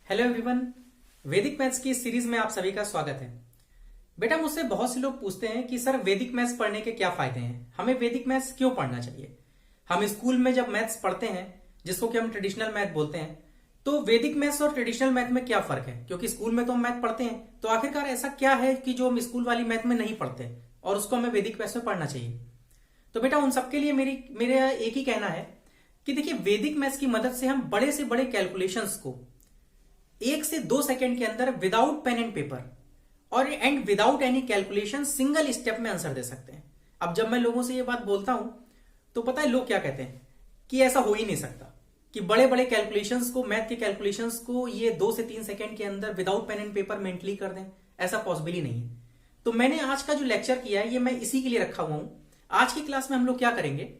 Hello everyone. वैदिक maths की इस सीरीज में आप सभी का स्वागत है। बेटा मुझसे बहुत से लोग पूछते हैं कि सर वैदिक मैथ्स पढ़ने के क्या फायदे हैं, हमें वैदिक मैथ्स क्यों पढ़ना चाहिए। हम स्कूल में जब मैथ्स पढ़ते हैं जिसको कि हम ट्रेडिशनल मैथ बोलते हैं, तो वैदिक मैथ्स और ट्रेडिशनल मैथ में क्या फर्क है, क्योंकि स्कूल में तो हम मैथ पढ़ते हैं, तो आखिरकार ऐसा क्या है कि जो हम स्कूल वाली मैथ में नहीं पढ़ते और उसको हमें वैदिक मैथ्स में पढ़ना चाहिए। तो बेटा उन सबके लिए मेरा एक ही कहना है कि देखिए वैदिक मैथ्स की मदद से हम बड़े से बड़े कैलकुलेशंस को 1 से 2 सेकंड के अंदर विदाउट पेन एंड पेपर और without any calculation single step में आंसर दे सकते हैं। अब जब मैं लोगों से ये बात बोलता हूं तो पता है लोग क्या कहते हैं कि ऐसा हो ही नहीं सकता कि बड़े बड़े कैलकुलेशंस को, मैथ के कैलकुलेशंस को ये 2 से 3 सेकंड के अंदर without pen and paper mentally कर दें। ऐसा पॉसिबल ही नहीं है। तो मैंने आज का जो लेक्चर किया है ये मैं इसी के लिए रखा हुआ हूं। आज की क्लास में हम लोग क्या करेंगे,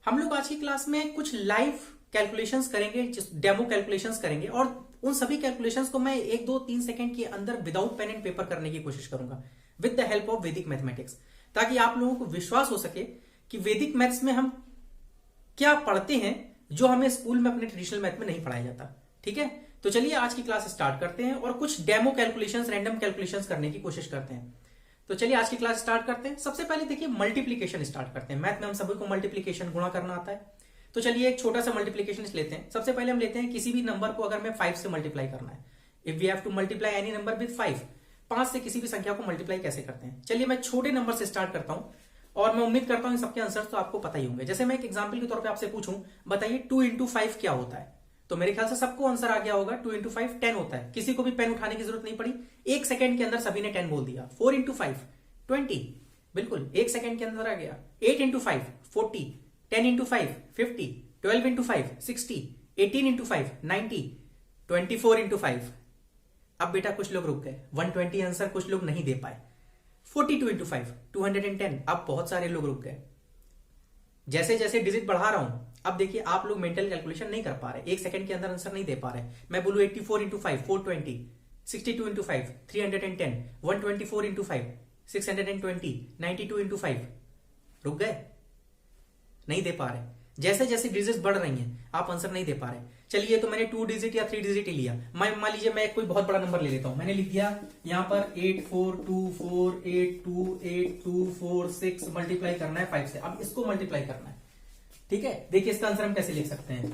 हम लोग आज की क्लास में कुछ लाइव कैलकुलेशंस करेंगे, डेमो कैलकुलेशंस करेंगे और उन सभी कैलकुलेशंस को मैं 1 2 3 सेकंड के अंदर विदाउट पेन एंड पेपर करने की कोशिश करूंगा with the help of Vedic mathematics, ताकि आप लोगों को विश्वास हो सके कि वैदिक मैथ्स में हम क्या पढ़ते हैं जो हमें स्कूल में अपने ट्रेडिशनल मैथ में नहीं पढ़ाया जाता। ठीक है, तो चलिए आज की क्लास स्टार्ट करते हैं और कुछ डेमो कैलकुलेशंस, रैंडम कैलकुलेशंस करने की कोशिश करते हैं। तो चलिए आज की क्लास स्टार्ट करते हैं। सबसे पहले देखिए मल्टीप्लीकेशन स्टार्ट करते हैं। मैथ में हम सभी को मल्टीप्लीकेशन, गुणा करना आता है। तो चलिए एक छोटा सा मल्टीप्लीकेशन लेते हैं। सबसे पहले हम लेते हैं किसी भी नंबर को अगर मैं 5 से मल्टीप्लाई करना है, if we have to multiply any number with 5 से किसी भी संख्या को मल्टीप्लाई कैसे करते हैं। चलिए मैं छोटे नंबर से स्टार्ट करता हूं और मैं उम्मीद करता हूं इन सबके आंसर तो आपको पता ही होंगे। जैसे मैं एक एग्जाम्पल के तौर पर आपसे पूछूं, बताइए 2 इंटू 5 क्या होता है, तो मेरे ख्याल से सबको आंसर आ गया होगा। 2 इंटू 5 10 होता है। किसी को भी पेन उठाने की जरूरत नहीं पड़ी, 1 सेकंड के अंदर सभी ने 10 बोल दिया। 4 इंटू 5 20, बिल्कुल 1 सेकंड के अंदर आ गया। 8 into 5 40, 10 into 5 50, 12 into 5 60, 18 into 5 90, 24 into 5। अब बेटा कुछ लोग रुक गए, 120 आंसर कुछ लोग नहीं दे पाए। 42 इंटू 5 210, अब बहुत सारे लोग रुक गए। जैसे जैसे डिजिट बढ़ा रहा हूं, अब देखिए आप लोग मेंटल कैलकुलेशन नहीं कर पा रहे, 1 सेकंड के अंदर आंसर नहीं दे पा रहे। मैं बोलूं 84 इंटू 5 420, 62 इंटू 5 310, 124 इंटू 5 620, 92 इंटू 5, रुक गए, नहीं दे पा रहे। जैसे जैसे डिजिट बढ़ रही हैं आप आंसर नहीं दे पा रहे। चलिए तो मैंने 2 डिजिट या 3 डिजिट ही लिया। मान लीजिए मैं कोई बहुत बड़ा नंबर ले लेता हूं। मैंने लिख दिया यहां पर 8424828246 मल्टीप्लाई करना है 5 से। अब इसको मल्टीप्लाई करना है। ठीक है, देखिए इसका आंसर हम कैसे लिख सकते हैं।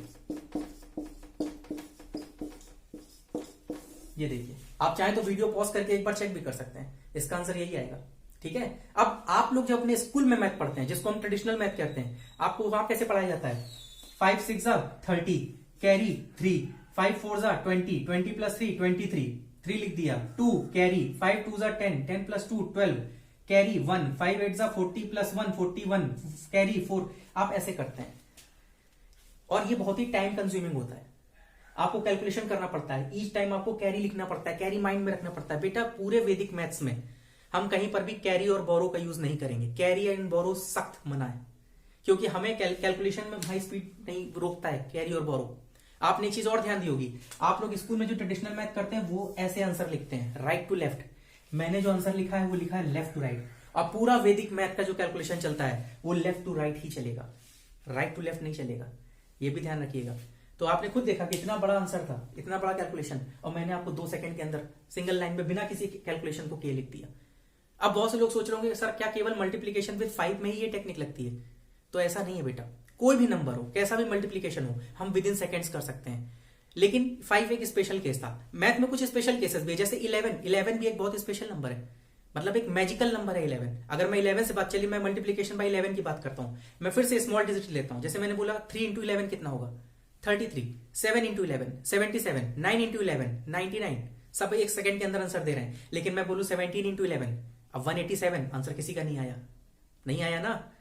ये देखिए, आप चाहें तो वीडियो पॉज करके एक बार चेक भी कर सकते हैं, इसका आंसर यही आएगा। ठीक है, अब आप लोग जो अपने स्कूल में मैथ पढ़ते हैं जिसको हम ट्रेडिशनल मैथ कहते हैं, आपको वहां कैसे पढ़ाया जाता है। 5 6 30, कैरी 3, 5 4 20, 20 प्लस 3 23, 3 लिख दिया। 2 carry, 5 2 10, 10 plus 2 12, carry 1, 5 8 40 plus 1 41, carry 4। आप ऐसे करते हैं और ये बहुत ही टाइम कंज्यूमिंग होता है। आपको कैलकुलेशन करना पड़ता है, ईच टाइम आपको कैरी लिखना पड़ता है, कैरी माइंड में रखना पड़ता है। बेटा पूरे वैदिक मैथ्स में हम कहीं पर भी कैरी और बोरो का यूज नहीं करेंगे। कैरी एंड बोरो सख्त मना है, क्योंकि हमें कैलकुलेशन में हाई स्पीड नहीं रोकता है कैरी और बोरो। आपने एक चीज और ध्यान दी होगी, आप लोग स्कूल में जो ट्रेडिशनल मैथ करते हैं वो ऐसे आंसर लिखते हैं, राइट टू लेफ्ट। मैंने जो आंसर लिखा है वो लिखा है लेफ्ट टू राइट। और पूरा वैदिक मैथ का जो कैलकुलेशन चलता है वो लेफ्ट टू राइट ही चलेगा, राइट टू लेफ्ट नहीं चलेगा। ये भी ध्यान रखिएगा। तो आपने खुद देखा कि इतना बड़ा आंसर था, इतना बड़ा कैलकुलेशन, और मैंने आपको 2 सेकंड के अंदर सिंगल लाइन में बिना किसी कैलकुलेशन को के लिख दिया। अब बहुत से लोग सोच रहे होंगे सर क्या केवल मल्टीप्लीकेशन विद 5 में ही ये टेक्निक लगती है, तो ऐसा नहीं है बेटा। कोई भी नंबर हो, कैसा भी मल्टीप्लीकेशन हो, हम विद इन सेकेंड्स कर सकते हैं। लेकिन 5 एक स्पेशल केस था। मैथ में कुछ स्पेशल केसेस भी है, जैसे 11 भी एक बहुत स्पेशल नंबर है, मतलब एक मैजिकल नंबर है 11। अगर मैं 11 से बात, चलिए मैं मल्टीप्लीकेशन बाय 11 की बात करता हूं। मैं फिर से स्मॉल डिजिट लेता हूं। जैसे मैंने बोला 3 इंटू 11 कितना होगा 33, 7 इंटू 11 77, 9 इंटू 11 99। सब 1 सेकंड के अंदर आंसर दे रहे हैं। लेकिन मैं बोलूं 17 इंटू 11, अब 187, आंसर किसी का नहीं आया, नहीं आया ना,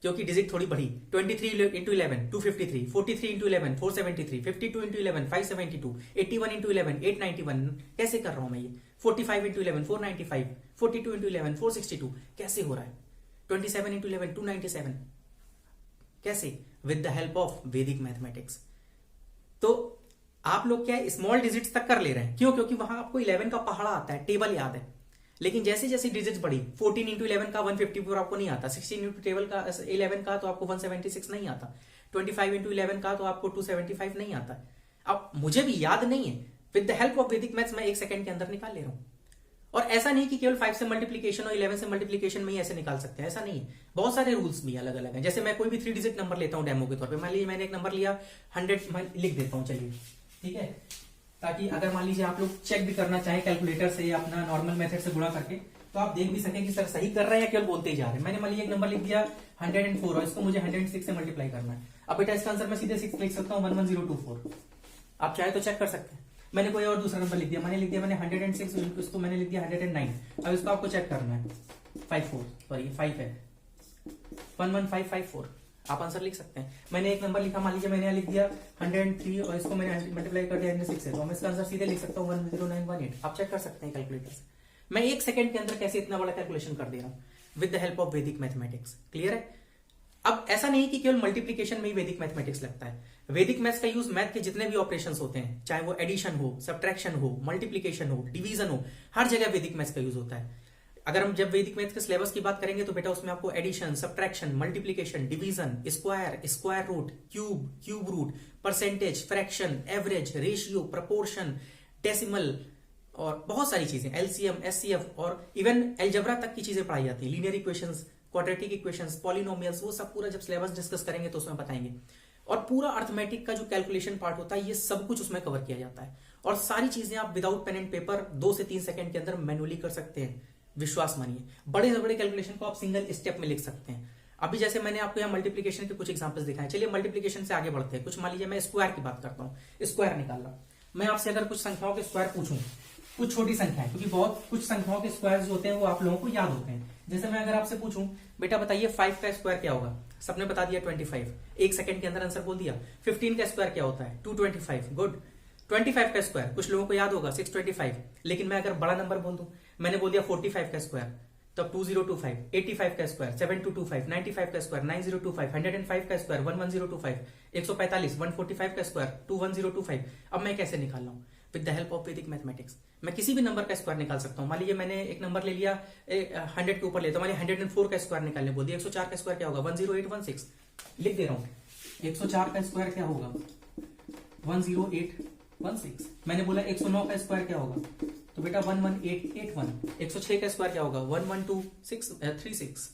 क्योंकि डिजिट थोड़ी बढ़ी। 23 इंटू 11 253, 43 इंटू 11 473, 52 इंटू 11 572, 81 इंटू 11 891। कैसे कर रहा हूं मैं ये। 45 इंटू 11 495, 42 इंटू 11 462। कैसे हो रहा है। 27 इंटू 11 297। कैसे, with the help of Vedic mathematics. तो आप लोग क्या स्मॉल डिजिट्स तक कर ले रहे हैं, क्यों, क्योंकि वहां आपको 11 का पहाड़ा आता है, टेबल याद है। लेकिन जैसे जैसे डिजिट्स बढ़ी, 14 इंटू 11 का 154 आपको नहीं आता, 16 इंटू 11 का तो आपको 176 नहीं आता, 25 इंटू 11 का तो आपको 275 नहीं आता। अब मुझे भी याद नहीं है, विद द हेल्प ऑफ वैदिक मैथ्स मैं 1 सेकंड के अंदर निकाल ले रहा हूं। और ऐसा नहीं कि केवल 5 से मल्टीप्लीकेशन और 11 से मल्टीप्लीकेशन में ही ऐसे निकाल सकते हैं, ऐसा नहीं है, बहुत सारे रूल्स भी अलग अलग हैं। जैसे मैं कोई भी 3 डिजिट नंबर लेता हूं डेमो के तौर पे, मान लीजिए मैंने एक नंबर लिया 100, मैं लिख देता हूं, चलिए ठीक है, ताकि अगर मान लीजिए आप लोग चेक भी करना चाहे कैलकुलेटर से या अपना नॉर्मल मेथड से गुणा करके, तो आप देख भी सके कि सर सही कर रहे हैं या केवल बोलते ही जा रहे हैं। मैंने मान लीजिए एक नंबर लिख दिया 104 और इसको मुझे 106 से मल्टीप्लाई करना है। अब बेटा इसका आंसर मैं सीधे 6 लिख सकता हूँ, 11024। आप चाहे तो चेक कर सकते हैं। मैंने कोई और दूसरा नंबर लिख दिया, मैंने 106, इसको मैंने लिख दिया 109। अब इसको आपको चेक करना है, 54 सॉरी 5 है, 11554, आप आंसर लिख सकते हैं। मैंने एक नंबर लिखा, मान लीजिए मैंने लिख दिया 103 और इसको मैंने मल्टीप्लाई कर दिया 106 से, तो मैं इसका आंसर सीधे लिख सकता हूँ 10918। आप चेक कर सकते हैं कैलकुलेटर से। मैं 1 सेकंड के अंदर कैसे इतना बड़ा कैलकुलेशन कर दे रहा हूँ with the help of Vedic mathematics. Clear है? अब ऐसा नहीं कि केवल मल्टीप्लीकेशन में ही वैदिक मैथमेटिक्स लगता है। वैदिक मैथ्स का यूज मैथ के जितने भी ऑपरेशंस होते हैं, चाहे वो एडिशन हो, सब्ट्रैक्शन हो, मल्टीप्लीकेशन हो, डिवीजन हो, हर जगह वैदिक मैथ्स का यूज होता है। अगर हम जब वैदिक मैथ्स के सिलेबस की बात करेंगे तो बेटा उसमें आपको addition, subtraction, multiplication, division, square, square root, cube, cube root, percentage, fraction, average, ratio, proportion, decimal और बहुत सारी चीजें, एलसीएम, एचसीएफ और इवन अलजेब्रा तक की चीजें पढ़ाई जाती है। Linear equations, quadratic equations, polynomials, वो सब पूरा जब सिलेबस डिस्कस करेंगे तो उसमें बताएंगे। और पूरा अर्थमेटिक का जो कैलकुलेशन पार्ट होता है, ये सब कुछ उसमें कवर किया जाता है। और सारी चीजें आप विदाउट पेन एंड पेपर 2 से 3 सेकंड के अंदर मैनुअली कर सकते हैं। विश्वास मानिए, बड़े से बड़े कैलकुलेशन को आप सिंगल स्टेप में लिख सकते हैं। अभी जैसे मैंने आपको यहाँ मल्टीप्लीकेशन के कुछ एग्जांपल्स दिखाए, चलिए मल्टीप्लीकेशन से आगे बढ़ते हैं। कुछ मान लीजिए मैं स्क्वायर की बात करता हूँ, स्क्वायर निकाल रहा हूँ। मैं आपसे अगर कुछ संख्याओं के स्क्वायर पूछूं, कुछ छोटी संख्याएं, क्योंकि बहुत कुछ संख्याओं के स्क्वायर जो होते हैं वो आप लोगों को याद होते हैं। जैसे मैं अगर आपसे पूछूं, बेटा बताइए 5 का स्क्वायर क्या होगा, सबने बता दिया 25, 1 सेकंड के अंदर आंसर बोल दिया। 15 का स्क्वायर क्या होता है, 225, गुड। 25 का स्क्वायर कुछ लोगों को याद होगा 625, लेकिन मैं अगर बड़ा नंबर बोल दूं, मैंने बोल दिया 45 का स्क्वायर, तब 2025, 85 का स्क्वायर 7225, 95 का स्क्वायर 9025, 105 का स्क्वायर 11025, 145, 145 का स्क्वायर 21025। अब मैं कैसे निकाल रहा हूं with the help of Vedic mathematics. मैं किसी भी नंबर का स्क्वायर निकाल सकता हूं। मान लीजिए मैंने एक नंबर ले लिया 100 के ऊपर लेता हूं, मान लीजिए 104 का स्क्वायर निकालने बोल दिया। 104 का स्क्वायर क्या होगा, 10816, लिख दे रहा हूं। 104 का स्क्वायर क्या होगा, 10816। मैंने बोला 109 का स्क्वायर क्या होगा, तो बेटा 11881। 106 का स्क्वायर क्या होगा, 11236।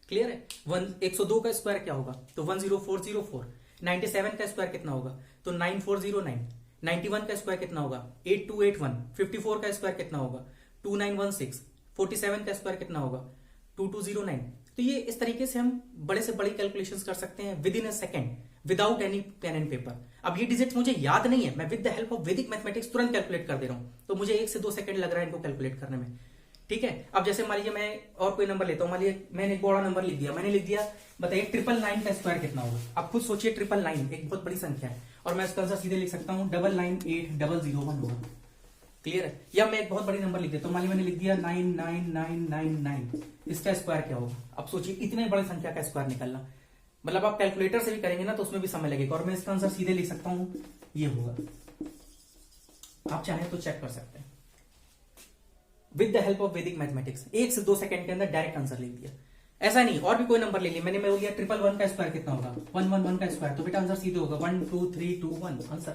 क्लियर है? 102 का स्क्वायर क्या होगा, तो 10404। 97 का स्क्वायर कितना होगा, तो 9409। 91 का स्क्वायर कितना होगा, 8281। 54 का स्क्वायर कितना होगा, 2916। 47 का स्क्वायर कितना होगा, 2209। तो ये इस तरीके से हम बड़े से बड़ी कैलकुलेशंस कर सकते हैं within a second, without any pen and paper. अब ये डिजिट मुझे याद नहीं है, मैं with the help of Vedic mathematics तुरंत कैलकुलेट कर दे रहा हूं, तो मुझे 1 से 2 सेकंड लग रहा है इनको कैलकुलेट करने में। ठीक है? अब जैसे मान लीजिए मैं और कोई नंबर लेता हूं, मान लीजिए मैंने एक बड़ा नंबर लिख दिया, मैंने लिख दिया बताइए 999 का स्क्वायर कितना होगा। अब खुद सोचिए 999 एक बहुत बड़ी संख्या है, और मैं इसका आंसर सीधे लिख सकता हूं 998001 होगा। क्लियर है? या मैं एक बहुत बड़ी नंबर लिख देता हूं, मान लीजिए मैंने लिख दिया 99999, इसका स्क्वायर क्या होगा। अब सोचिए इतने बड़ी संख्या का स्क्वायर निकालना, मतलब आप कैलकुलेटर से भी करेंगे ना तो उसमें भी समय लगेगा, और मैं इसका आंसर सीधे लिख सकता हूं, ये होगा। आप चाहें तो चेक कर सकते हैं with the help of Vedic mathematics. 1 से 2 सेकंड के अंदर डायरेक्ट आंसर लिख दिया। ऐसा नहीं, और भी कोई नंबर ले लिया, मैंने बोल दिया 111 का स्क्वायर कितना होगा, 111 का स्क्वायर, तो बेटा आंसर सीधे होगा 12321 आंसर।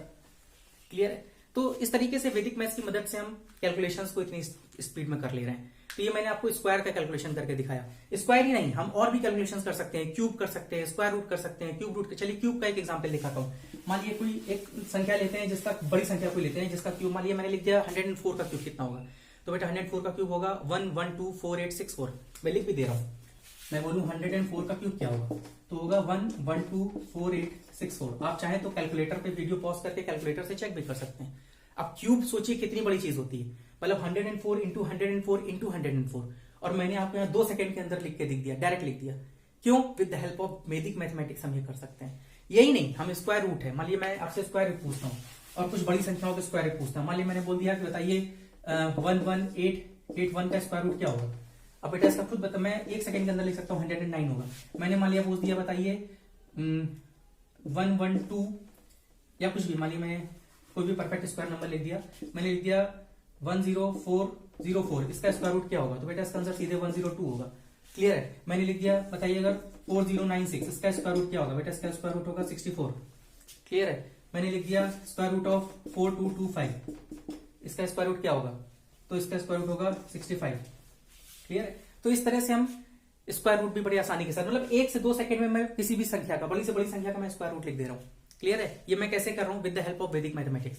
क्लियर है? तो इस तरीके से वैदिक मैथ्स की मदद से हम कैलकुलेशंस को इतनी स्पीड में कर ले रहे हैं। तो ये मैंने आपको स्क्वायर का कैलकुलेशन करके दिखाया। स्क्वायर ही नहीं, हम और भी कैलकुलेशंस कर सकते हैं, क्यूब कर सकते हैं, स्क्वायर रूट कर सकते हैं, क्यूब रूट। चलिए क्यूब का एक एग्जांपल दिखाता हूं। मान लीजिए कोई एक संख्या लेते हैं जिसका, बड़ी संख्या कोई लेते हैं जिसका क्यूब, मान लीजिए मैंने लिख दिया 104 का क्यूब कितना होगा, तो बेटा 104 का क्यूब होगा 1124864। मैं लिख भी दे रहा हूं, मैं बोलूं 104 का क्यूब क्या होगा, तो होगा 1124864। आप चाहें तो कैलकुलेटर पे वीडियो पॉज करके कैलकुलेटर से चेक भी कर सकते हैं। अब क्यूब सोचिए कितनी बड़ी चीज होती है, मतलब 104 इंटू 104 इंटू 104, और मैंने आपको यहाँ 2 सेकंड के अंदर लिख के दिख दिया, डायरेक्ट लिख दिया। क्यों? With the help of Vedic mathematics हम ये कर सकते हैं। यही नहीं, हम स्क्वायर रूट है, मान लीजिए मैं आपसे स्क्वायर रूट पूछता हूँ और कुछ बड़ी संख्याओं के स्क्वायर रूट पूछता हूँ। मान लीजिए मैंने बोल दिया कि बताइए 11881 का स्क्वायर रूट क्या होगा। अब बेटा इसका खुद बता, मैं 1 सेकंड के अंदर लिख सकता हूँ 109 होगा। मैंने मान लिया पूछ दिया बताइए 112 या कुछ भी, मान लीजिए मैं कोई भी परफेक्ट स्क्वायर नंबर लिख दिया, मैंने लिख दिया 10404, इसका स्क्वायर रूट क्या होगा, तो बेटा इसका आंसर सीधे 102 होगा। क्लियर है? मैंने लिख दिया बताइए अगर 4096, इसका स्क्वायर रूट क्या होगा, बेटा इसका स्क्वायर रूट होगा 64। क्लियर है? मैंने लिख दिया स्क्वायर रूट ऑफ 4225, इसका स्क्वायर रूट क्या होगा, तो इसका स्क्वायर रूट होगा 65। क्लियर है। तो इस तरह से हम स्क्वायर रूट भी बड़ी आसानी के साथ, मतलब 1 से 2 सेकंड में मैं किसी भी संख्या का, बड़ी से बड़ी संख्या का मैं स्क्वायर रूट लिख दे रहा हूं। क्लियर है। ये मैं कैसे कर रहा हूं, with the help of Vedic mathematics.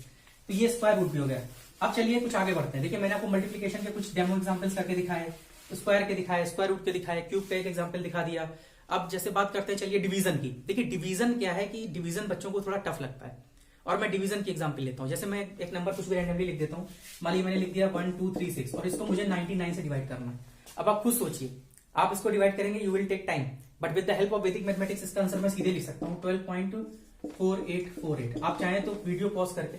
तो ये स्क्वायर रूट भी हो गया। अब चलिए कुछ आगे बढ़ते हैं। देखिए मैंने आपको मल्टीप्लीकेशन के कुछ डेमो एग्जांपल्स करके दिखाए, स्क्वायर के दिखाए, स्क्वायर रूट के दिखाए, क्यूब का एक एग्जांपल दिखा दिया। अब जैसे बात करते हैं चलिए डिवीजन की। देखिए डिवीजन क्या है कि डिवीजन बच्चों को थोड़ा टफ लगता है, और मैं डिवीजन की एग्जांपल लेता हूं। जैसे मैं एक नंबर कुछ भी रैंडमली लिख देता हूं, मान लीजिए मैंने लिख दिया 1 2 3 6 और इसको मुझे 99 से डिवाइड करना है। अब आप खुद सोचिए, आप इसको डिवाइड करेंगे, you will take time, but with the help of Vedic mathematics इसका आंसर मैं सीधे लिख सकता हूं 12.4848। आप चाहें तो वीडियो पॉज करके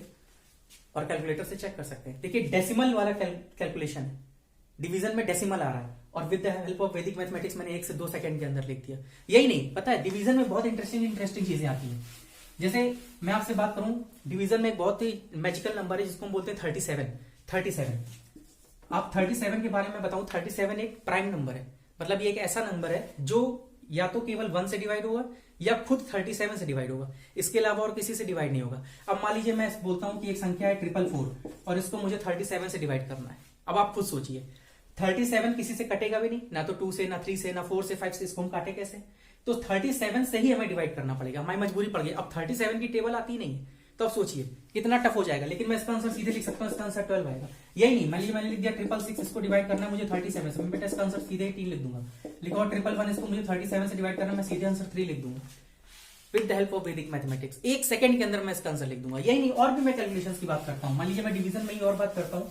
और कैलकुलेटर से चेक कर सकते हैं। देखिए डेसिमल वाला कैलकुलेशन है, डिवीजन में डेसिमल आ रहा है, और with the help of Vedic mathematics मैंने 1 से 2 सेकंड के अंदर लिख दिया। यही नहीं, पता है डिवीजन में बहुत इंटरेस्टिंग चीजें आती हैं। जैसे मैं आपसे बात करूं, डिवीजन में एक बहुत ही मैजिकल नंबर है जिसको हम बोलते हैं 37। आप 37 के बारे में बताऊं, 37 एक प्राइम नंबर है, मतलब ये एक ऐसा नंबर है जो या तो केवल 1 से डिवाइड होगा या खुद 37 से डिवाइड होगा, इसके अलावा और किसी से डिवाइड नहीं होगा। अब मान लीजिए मैं बोलता हूं कि एक संख्या है 444 और इसको मुझे 37 से डिवाइड करना है। अब आप खुद सोचिए, 37 किसी से कटेगा भी नहीं, ना तो 2 से, ना 3 से, ना 4 से, 5 से, इसको हम काटे कैसे? तो 37 से ही हमें डिवाइड करना पड़ेगा, हमारी मजबूरी पड़ गई। अब 37 की टेबल आती नहीं, तो अब सोचिए कितना टफ हो जाएगा। लेकिन मैं इसका आंसर सीधे लिख सकता हूं, इसका आंसर 12 आएगा। यही नहीं, मान लीजिए मैंने लिख दिया 666, इसको डिवाइड करना है मुझे 37 से, मैं बेटा इसका आंसर सीधे 3 लिख दूंगा। लिखो 111, इसको मुझे 37 से डिवाइड करना है, मैं सीधे आंसर 3 लिख दूंगा। With the help of Vedic mathematics 1 second के अंदर मैं इसका आंसर लिख दूंगा। यही नहीं, और भी मैं कैलकुलेशंस की बात करता हूं। मान लीजिए मैं डिवीजन में ही और बात करता हूं,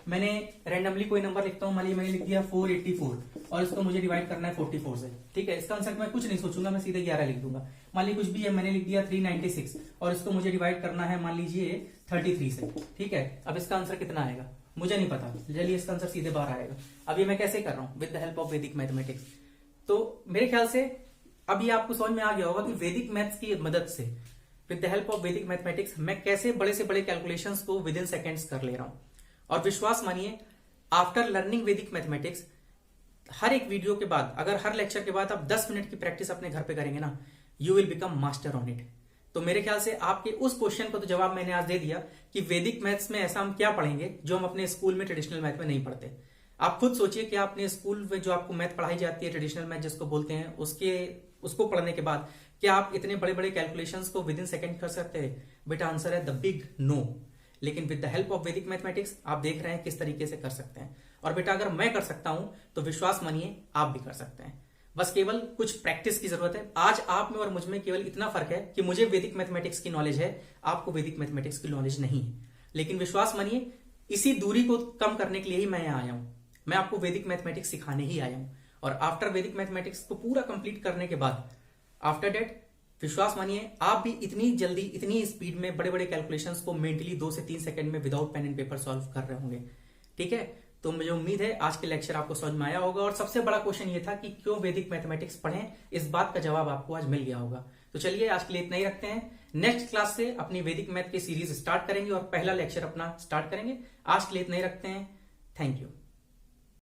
मैंने रैंडमली कोई नंबर लिखता हूं, मान लीजिए मैंने लिख दिया 484 और इसको मुझे डिवाइड करना है 44 से। ठीक है, इसका आंसर मैं कुछ नहीं सोचूंगा, मैं सीधे 11 लिख दूंगा। मान लीजिए कुछ भी है, मैंने लिख दिया 396 और इसको मुझे डिवाइड करना है मान लीजिए 33 से। ठीक है, अब इसका आंसर कितना आएगा मुझे नहीं पता, चलिए इसका आंसर सीधे 12 आएगा। अब ये मैं कैसे कर रहा हूं, with the help of Vedic mathematics. तो मेरे ख्याल से अब ये आपको समझ में आ गया होगा कि वैदिक मैथ्स की मदद से, with the help of Vedic mathematics, मैं कैसे बड़े से बड़े कैलकुलेशंस को विद इन सेकेंड्स कर ले रहा हूं। और विश्वास मानिए, आफ्टर लर्निंग वैदिक मैथमेटिक्स, हर एक वीडियो के बाद, अगर हर लेक्चर के बाद आप 10 मिनट की प्रैक्टिस अपने घर पे करेंगे ना, you will become master on it. तो मेरे ख्याल से आपके उस क्वेश्चन को तो जवाब मैंने आज दे दिया कि वैदिक मैथ्स में ऐसा हम क्या पढ़ेंगे जो हम अपने स्कूल में ट्रेडिशनल मैथ में नहीं पढ़ते। आप खुद सोचिए कि अपने स्कूल में जो आपको मैथ पढ़ाई जाती है, ट्रेडिशनल मैथ जिसको बोलते हैं, उसको पढ़ने के बाद क्या आप इतने बड़े बड़े कैलकुलेशंस को विद इन सेकेंड कर सकते हैं? बेटा आंसर है द बिग नो। लेकिन with the help of Vedic mathematics आप देख रहे हैं किस तरीके से कर सकते हैं। और बेटा अगर मैं कर सकता हूं तो विश्वास मानिए आप भी कर सकते हैं। बस केवल कुछ प्रैक्टिस की जरूरत है। आज आप में और मुझ में केवल इतना फर्क है कि मुझे वैदिक मैथमेटिक्स की नॉलेज है, आपको वैदिक मैथमेटिक्स की नॉलेज नहीं है। लेकिन विश्वास मानिए, इसी दूरी को कम करने के लिए ही मैं यहाँ आया हूं। मैं आपको वैदिक मैथमेटिक्स सिखाने ही आया हूं। और आफ्टर वैदिक मैथमेटिक्स को पूरा कंप्लीट करने के बाद, आफ्टर डेट, विश्वास मानिए आप भी इतनी जल्दी, इतनी स्पीड में बड़े बड़े कैलकुलेशंस को मेंटली 2 से 3 सेकंड में without pen and paper solve कर रहे होंगे। ठीक है, तो मुझे उम्मीद है आज के लेक्चर आपको समझ में आया होगा। और सबसे बड़ा क्वेश्चन ये था कि क्यों वैदिक मैथमेटिक्स पढ़ें, इस बात का जवाब आपको आज मिल गया होगा। तो चलिए आज के लिए इतना ही रखते हैं। नेक्स्ट क्लास से अपनी वैदिक मैथ की सीरीज स्टार्ट करेंगे और पहला लेक्चर अपना स्टार्ट करेंगे। आज के लिए इतना ही रखते हैं। Thank you.